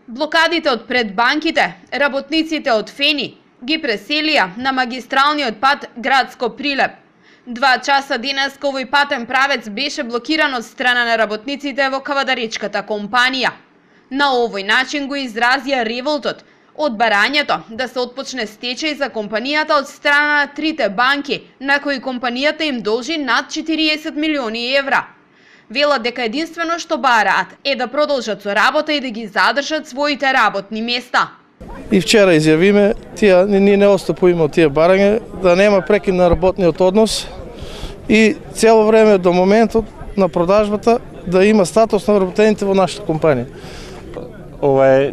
Блокадите од пред банките, работниците од Фени ги преселија на магистралниот пат Градско Прилеп. 2 часа денеска овој патен правец беше блокиран од страна на работниците во кавадаричката компанија. На овој начин го изразија револтот од барањето да се отпочне стечај за компанијата од страна на 3 банки, на кои компанијата им должи над 40 милиони евра. Велат дека единствено што бараат е да продолжат со работа и да ги задржат своите работни места. И вчера изјавиме, ние не отстапуваме од тие барања, да нема прекин на работниот однос и цело време до моментот на продажбата да има статус на вработените во нашата компанија. Ова е,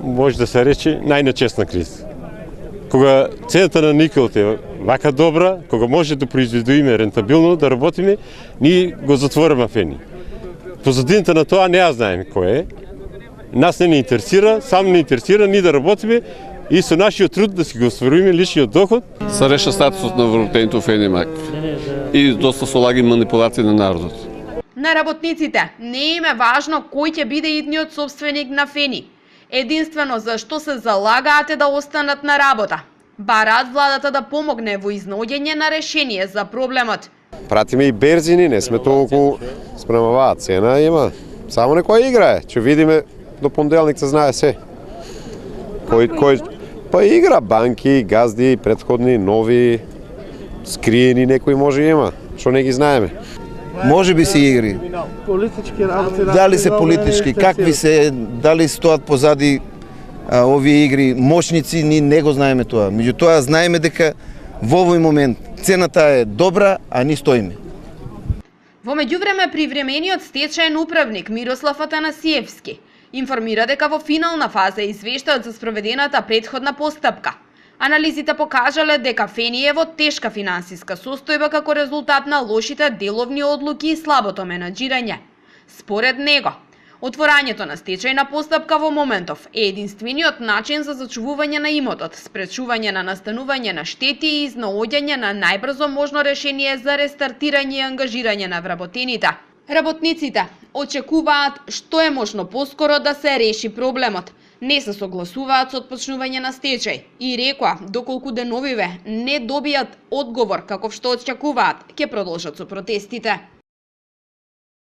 може да се рече, најнечесна криза. Кога цената на никелот е вака добра, кога може да произведуваме рентабилно, да работиме, ние го затвориме Фени. Позадината на тоа не ја знаеме кој е. Нас не интересира, само не интересира ние да работиме и со нашиот труд да си го остваруваме личниот доход. Се реша статусот на вработените во Фенимак и доста со лаги манипулации на народот. На работниците не им е важно кој ќе биде идниот собственик на Фени. Единствено зашто се залагаат да останат на работа. Бараат владата да помогне во изнаоѓање на решение за проблемот. Пратиме и берзини, не сме толку спрема оваа цена има. Само некој играе, ќе видиме до понеделник се знае се. Па игра банки, газди, претходни, нови, скриени некои може има, што не ги знаеме. Може би се игри. Политички работи. Дали се политички, какви се, дали стоат позади овие игри, мошници, ние не го знаеме тоа. Меѓутоа знаеме дека во овој момент цената е добра, а ни стоиме. Во меѓувреме привремениот стечаен управник Мирослав Атанасиевски информира дека во финална фаза е извештајот за спроведената претходна постапка. Анализите покажале дека Фени е во тешка финансиска состојба како резултат на лошите деловни одлуки и слабото менаџирање. Според него, отворањето на стечајна постапка во моментов е единствениот начин за зачувување на имотот, спречување на настанување на штети и изнаоѓање на најбрзо можно решение за рестартирање и ангажирање на вработените. Работниците очекуваат што е можно поскоро да се реши проблемот. Не се согласуваат со отпочнување на стечај и рекоа доколку деновиве не добијат одговор каков што очекуваат, ќе продолжат со протестите.